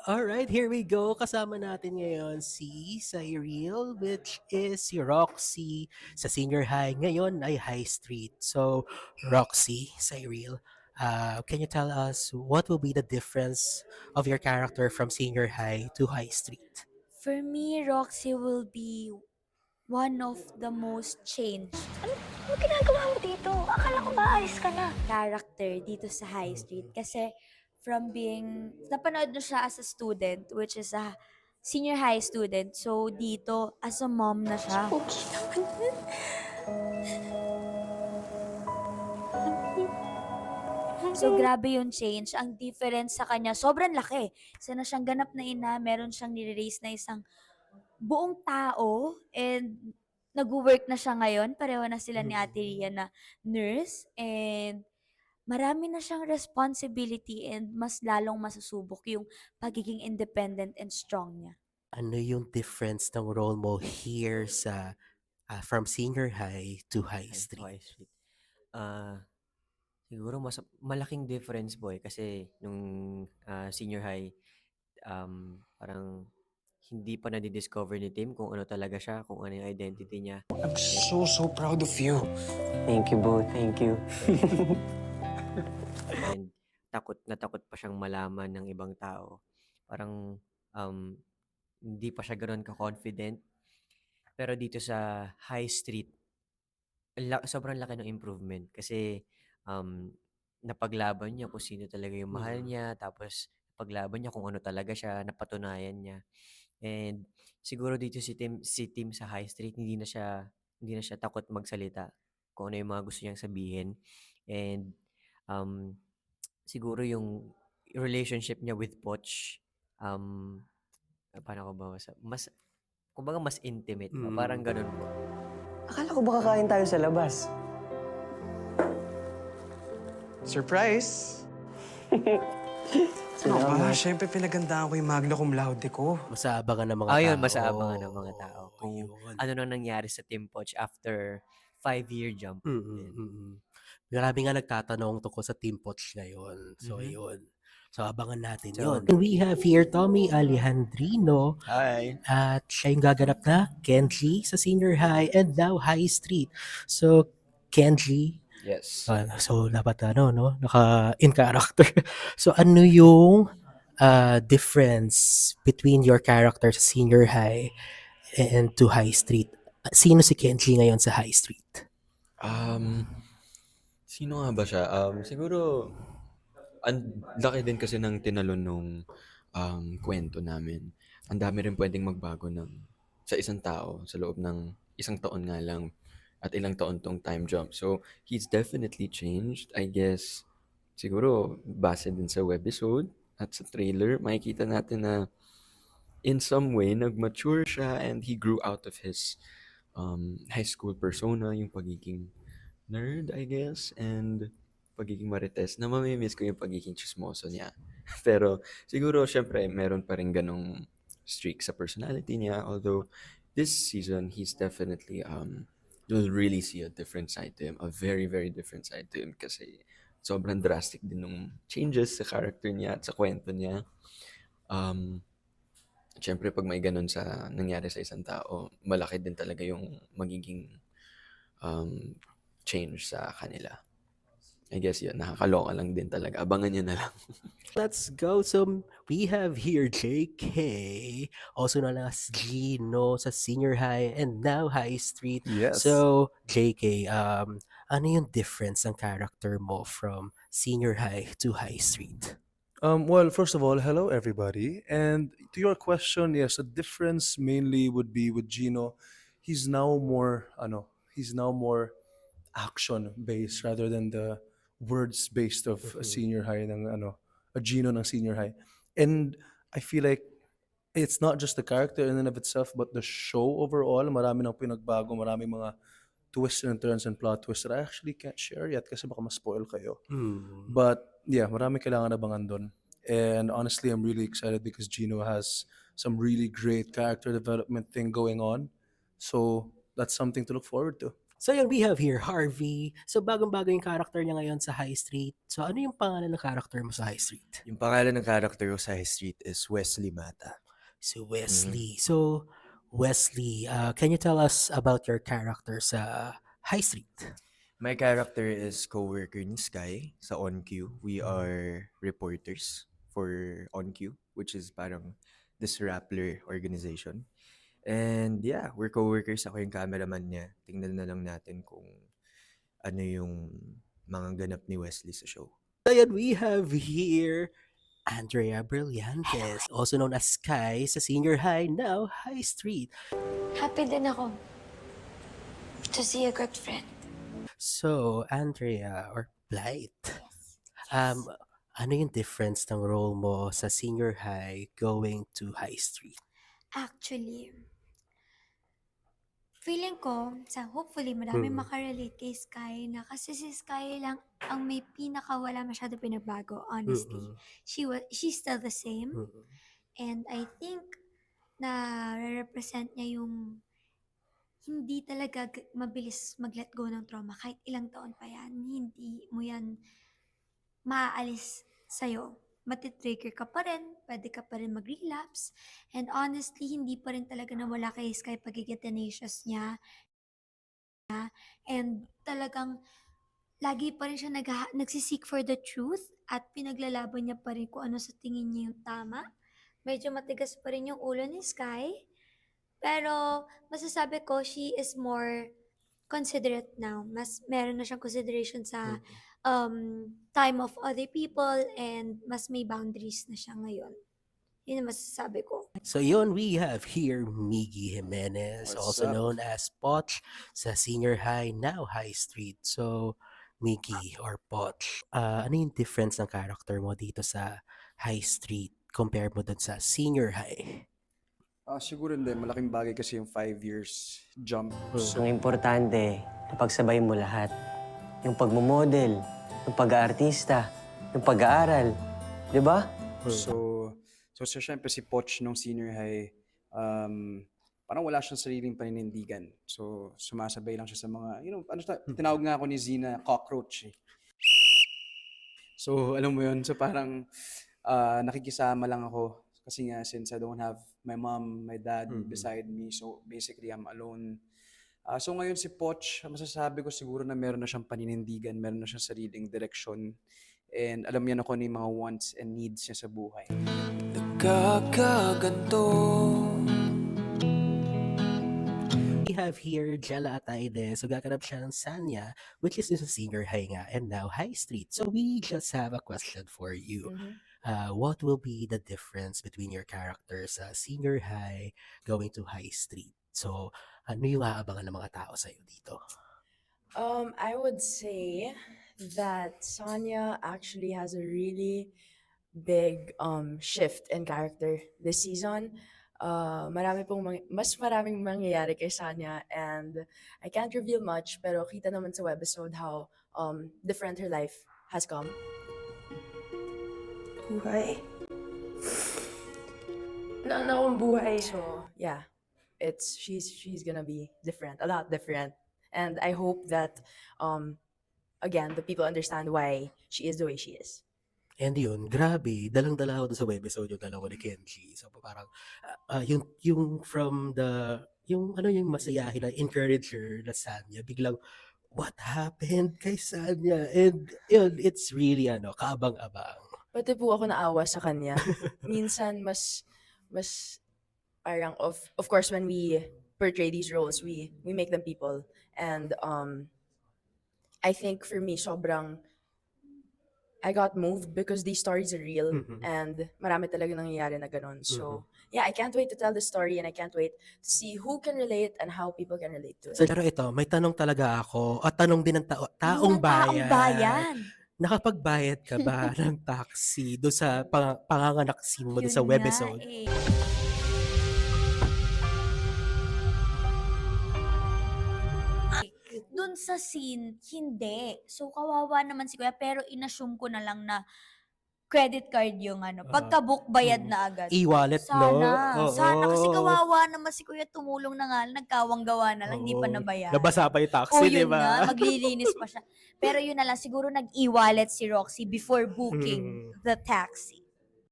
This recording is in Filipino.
Alright, here we go. Kasama natin ngayon si Cyril, which is si Roxy sa senior high. Ngayon ay high street. So, Roxy, Cyril, can you tell us what will be the difference of your character from senior high to high street? For me, Roxy will be one of the most changed Ano ginagawa mo dito? Akala ko ba ayos ka na? character dito sa High Street. Kasi from being, napanood na siya as a student, which is a senior high student. So dito, as a mom na siya. Okay naman. So grabe yung change. Ang difference sa kanya, sobrang laki. Isa na siyang ganap na ina, meron siyang nire-raise na isang buong tao and nag-work na siya ngayon. Pareho na sila ni Ate Ria na nurse and marami na siyang responsibility and mas lalong masusubok yung pagiging independent and strong niya. Ano yung difference ng role mo here sa from senior high to high High to street? high street. Ah, siguro mas malaking difference po, kasi nung, senior high, parang hindi pa nadi-discover ni Tim kung ano talaga siya, kung ano yung identity niya. I'm so proud of you. Thank you, boo. Thank you. And takot na takot pa siyang malaman ng ibang tao. Parang, hindi pa siya gano'n ka-confident. Pero dito sa high street, sobrang laki ng improvement kasi, um, napaglaban niya kung sino talaga yung mahal niya, tapos napaglaban niya kung ano talaga siya, napatunayan niya. And siguro dito si Tim sa high street, hindi na siya takot magsalita kung ano yung mga gusto niyang sabihin. And, um, siguro yung relationship niya with Poch, um, paano ko ba mas kumbaga mas intimate ba, parang gano'n po. Akala ko ba kakain tayo sa labas? Surprise! Ano ba? Siyempre pinagandaan ko yung magna cum laude ko. Masaabangan ng mga Ayun, tao. masaabangan ng mga tao kung Yun. ano nang nangyari sa Tim Poch after 5-year jump Mm, din. Marami nga nagtatanong tungkol sa Team Poch ngayon. So, Mhm. ayun. So, abangan natin So, yun. We have here Tommy Alejandrino Hi! at siya yung gaganap na Kenji sa senior high and now high street. So, Kenji, Yes. so dapat no, naka-in character. So, ano yung difference between your character sa senior high and to high street? Sino si Kenji ngayon sa high street? Sino nga ba siya? Siguro ang laki din kasi ng tinalon nung, kuwento namin. Ang dami rin puwedeng magbago sa isang tao sa loob ng isang taon nga lang at ilang taon 'tong time jump. So, he's definitely changed. I guess siguro base din sa webisode at sa trailer makikita natin na in some way nag-mature siya and he grew out of his, high school persona, yung pagiging nerd, I guess, and pagiging marites na mami-miss ko yung pagiging tsismoso niya. Pero siguro siyempre meron pa rin gano'ng streak sa personality niya, although this season he's definitely, you'll really see a different side to him, a very, very different side to him kasi sobrang drastic din nung changes sa character niya at sa kwento niya. Siyempre 'pag may gano'n nangyari sa isang tao, malaki din talaga yung magiging, um, change sa kanila. I guess yun, nakakaloka lang din talaga. Abangan niyo na lang. Let's go. So we have here JK, also known as Gino sa senior high and now high street. Yes. So JK, ano yung difference ng character mo from senior high to high street? Well, first of all, hello everybody. And to your question, yes, the difference mainly would be with Gino. He's now more, he's now more action based rather than the words based of a senior high ng a Gino ng senior high. And I feel like it's not just the character in and of itself, but the show overall. Marami nang pinagbago, marami mga twists and turns and plot twists that I actually can't share yet kasi baka ma-spoil kayo. But yeah, marami kailangan abangan doon. And honestly, I'm really excited because Gino has some really great character development thing going on. So that's something to look forward to. So yun, we have here Harvey. So bagong-bago yung character niya ngayon sa High Street. So ano yung pangalan ng character mo sa High Street? Yung pangalan ng character ko sa High Street is Wesley Mata. Si Wesley. So Wesley, can you tell us about your character sa High Street? My character is co-worker ni Sky sa OnQ. We are reporters for OnQ, which is parang this Rappler organization. And yeah, we're co-workers. Ako yung cameraman niya. Tingnan na lang natin kung ano yung mga ganap ni Wesley sa show. So yun, we have here Andrea Brillantes, also known as Sky sa Senior High, now High Street. Happy din ako to see a good friend. So, Andrea, or Blight, ano yung difference ng role mo sa Senior High going to High Street? Actually, feeling ko, hopefully marami Mm. makarelate kay Sky na kasi si Sky lang ang may wala masyado pinagbago, honestly. Mm-mm. She's still the same. Mm-mm. And I think na represent niya yung hindi talaga mabilis mag-let go ng trauma. Kahit ilang taon pa yan, hindi mo yan maaalis sa'yo. Matitrigger ka pa rin, pwede ka pa rin mag-relapse. And honestly, hindi pa rin talaga nawala kay Sky pagiging tenacious niya. And talagang lagi pa rin siya nagsisik for the truth at pinaglalaban niya pa rin kung ano sa tingin niya yung tama. Medyo matigas pa rin yung ulo ni Sky. Pero masasabi ko, she is more considerate now. Mas meron na siyang consideration sa time of other people and mas may boundaries na siya ngayon. Yun ang masasabi ko. So yun, we have here Miggy Jimenez, What's also up? known as Poch sa Senior High, now High Street. So, Miggy or Poch, ano yung difference ng character mo dito sa High Street compare mo dun sa Senior High? Siguro hindi. Malaking bagay kasi yung 5 years jump. Ang importante, napagsabay mo lahat. Yung pagmumodel, yung pag-aartista, yung pag-aaral. Di ba? So syempre si Poch nung senior high, parang wala siyang sariling paninindigan. So sumasabay lang siya sa mga, tinawag nga ako ni Zina cockroach eh. So alam mo yun, so parang nakikisama lang ako. Kasi nga since I don't have my mom, my dad beside me, so basically I'm alone. So ngayon si Poch, masasabi ko siguro na meron na siyang paninindigan, meron na siyang sariling direksyon. And alam niya na kung ano yung mga wants and needs niya sa buhay. We have here Jella Ataide. So gaganap siya ng Sanya, which is sa Senior High nga, and now High Street. So we just have a question for you. What will be the difference between your characters sa Senior High going to High Street? So, ano yung aabangan ng mga tao sa'yo dito? I would say that Sonia actually has a really big shift in character this season. Mas maraming mangyayari kay Sonia, and I can't reveal much, pero kita naman sa webisode how different her life has come. Buhay. Naanak kong buhay. So yeah, she's gonna be different, a lot different. And I hope that, again, the people understand why she is the way she is. And yun, grabe, dalang-dala ako doon sa webisode yung dalawa ni Kenji. So parang, yung from the, yung masayahin na encourager na Sanya, biglang, what happened kay Sanya? And yun, it's really, kaabang-abang. Pati po ako naawa sa kanya. Minsan, mas parang, of course, when we portray these roles, we make them people. And I think for me, I got moved because these stories are real and marami talaga nangyayari na ganun. So, yeah, I can't wait to tell the story and I can't wait to see who can relate and how people can relate to it. So, pero ito, may tanong talaga ako, at tanong din ng taong bayan. Nakapagbayad ka ba ng taxi doon sa panganganak scene mo doon sa Yun nga webisode? eh. Dun sa scene, hindi. So, kawawa naman si Kuya, pero inassume ko na lang na credit card yung ano, pagka-book bayad na agad. E-wallet, no? Sana kasi Oo. kawawa naman si kuya, tumulong na nga lang, nagkawang-gawa na lang, hindi pa Oo. nabayaran. Nabasa pa yung Oo, taxi, di yun ba? nga, maglilinis pa siya. Pero yun na lang, siguro nag-e-wallet si Roxy before booking the taxi.